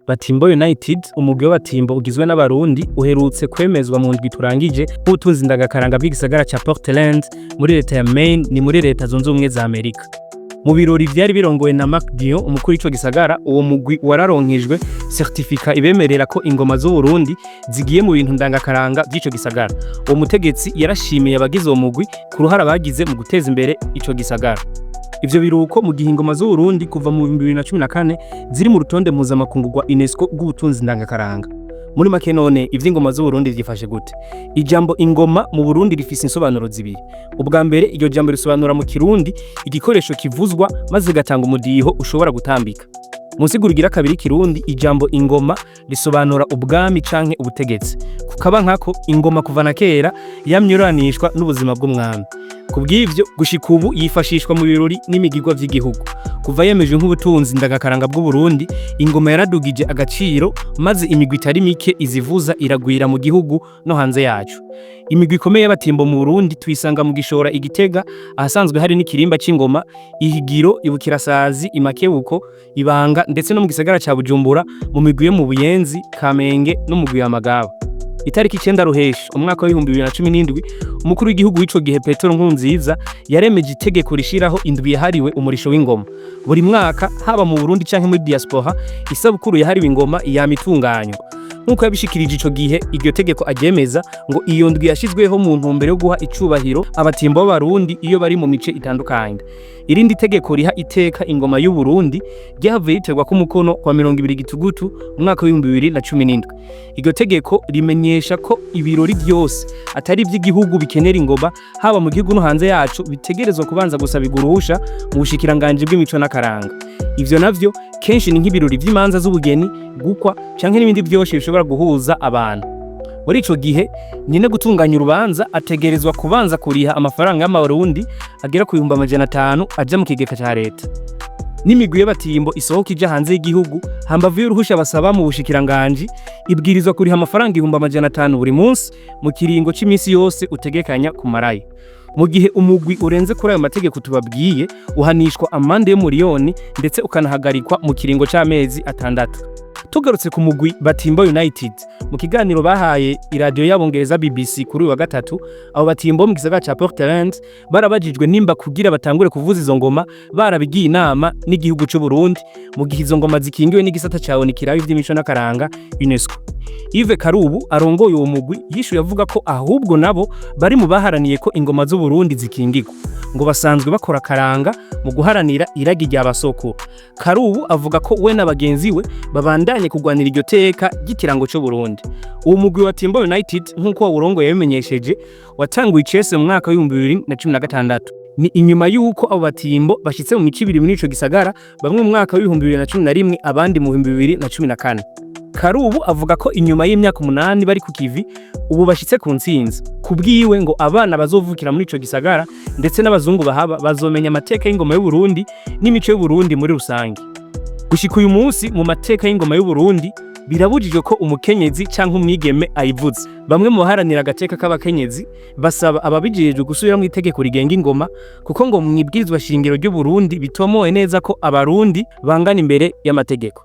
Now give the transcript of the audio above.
Batimbo United, umugwi wa Batimbo ugizwe n'abarundi uherutse kwemezwa mu ndwi turangije nk'ubutunzi ndangakaranga bw'igisagara ca Portland muri Reta ya Maine ni muri Leta zunze ubumwe za Amerika. Mu birori vyari birongowe na Umugwi umukuru w'ico gisagara, uwo mugwi wararonkejwe certificat ibemerera ko ingoma z'u Burundi zigiye mu bintu ndangakaranga by'ico gisagara. Uwo mutegetsi yarashimiye abagize uwo mugwi ku ruhara bagize mu guteza imbere ico gisagara. Ivyo biruko mu gihe ingoma z'u Burundi kuva mu 2014 ziri mu rutonde mpuzamakungu rwa UNESCO rw'ubutunzi ndangakaranga. Muri make none ivy'ingoma z'u Burundi vyifashe gute? Ijambo ingoma mu Burundi rifise insobanuro zibiri. Ubwa mbere iryo jambo risobanura mu Kirundi igikoresho kivuzwa maze gatanga umudiho ushobora gutambika. Musiguru gira kabiri Kirundi ijambo ingoma risobanura ubwami canke ubutegetsi. Kukaba nkako ingoma kuva na kera yamnyuranishwa n'ubuzima bw'umwami. Kubw'ivyo gushika ubu yifashishwa mu birori n'imigirwa vy'igihugu. Kuva yemeje nk'ubutunzi ndagakaranga bw'u Burundi, ingoma yaradugije agaciro maze imigwi itari mike izivuza iragwira mu gihugu no hanze yacu. Imigwi ikomeye y'Abatimbo mu Burundi tuyisanga mu Gishora, Igitega, ahasanzwe hari n'ikirimba c'ingoma, Ihigiro, Ibukirasazi, Imakebuko, Ibanga ndetse no mu gisagara ca Bujumbura mu migwi yo mu Buyenzi, Kamenge no mu migwi ya Magaba. Itariki 9 Ruheshi umwaka wa 2017 umukuru w'igihugu w'ico gihe Petero Nkurunziza yaremeje itegeko rishiraho indwi yahariwe umurisho w'ingoma. Buri mwaka haba mu Burundi canke muri diaspora isabukuru yahariwe ingoma yamitunganywa. Nkuko yabishikirije ico gihe iryo tegeko aryemeza ngo iyo ndwi yashizweho mu ntumbero yo guha icubahiro abatimbo b'abarundi iyo bari mu mice itandukanye. Irindi tegeko riha iteka ingoma y'u Burundi ryahavuye riterwa ku mukono kwa 20 Gitugutu umwaka wa 2017. Iryo tegeko rimenyesha ko ibirori byose atari ivy'igihugu bikenera ingoma haba mu gihugu no hanze yacu bitegerezwa kubanza gusabirwa uruhusha mu bushikiranganje bw'imico n'akaranga. Ivyo navyo kenshi ni nk'ibirori vy'imanza z'ubugeni, gukwa canke n'ibindi byose bishobora guhuza abantu. Muri ico gihe nyine gutunganya urubanza ategerezwa kubanza kuriha amafaranga y'amarundi agera ku 500 aja mu kigega ca Reta. N'imigwi y'Abatimbo isohoka ija hanze y'igihugu hambavu y'uruhusha basaba mu bushikiranganje ibwirizwa kuriha amafaranga 500 buri munsi mu kiringo c'imisi yose utegekanya ku marayi. Mu gihe umugwi urenze kuri ayo mategeko tubabwiye uhanishwa amande y'umuriyoni ndetse ukanahagarikwa mu kiringo c'amezi 6. Tugarutse ku mugwi Batimbo United mu kiganiro bahaye iradio y'abongereza BBC kuri wa gatatu, abo Batimbo mu gisagara ca Portland barabajijwe nimba kugira batangure kuvuza izo ngoma barabigiye inama n'igihugu c'u Burundi mu gihe izo ngoma zikingiwe n'igisata ca ONU kirayo vy'imico n'akaranga UNESCO. Yves Karubu arongoye uwo mugwi yishuye avuga ko ahubwo nabo bari mu baharaniye ko ingoma z'u Burundi zikingirwa, ngo basanzwe bakora karanga mu guharanira iragi ry'abasoko. Karubu avuga ko we n'abagenzi we babandanye kugwanira iryo teka ry'ikirango cyo Burundi. Uwo mugwi wa Batimbo United nkuko wawurongoye yabimenyesheje watanguye icese mu mwaka wa 2016. Ni inyuma yuko abo Batimbo bashitse mu mici ibiri muri ico gisagara, bamwe mu mwaka wa 2011 abandi mu 2014. Karubu avuga ko inyuma y'imyaka 8 bari ku kivi ubu bashitse ku ntsinzi. Kubwiwe ngo abana bazovukira muri ico gisagara ndetse n'abazungu bahaba bazomenya amateka y'ingoma y'u Burundi n'imico y'u Burundi muri rusangi. Gushika uyu munsi mu mateka y'ingoma y'u Burundi birabujijwe ko umukenyezi canke umwigeme ayivuza. Bamwe mu baharanira agateka k'abakenyezi basaba ababijejwe gusubira mu itegeko rigenga ingoma kuko ngo mu ibwirizwa shingiro ry'u Burundi bitomowe neza ko abarundi bangana imbere y'amategeko.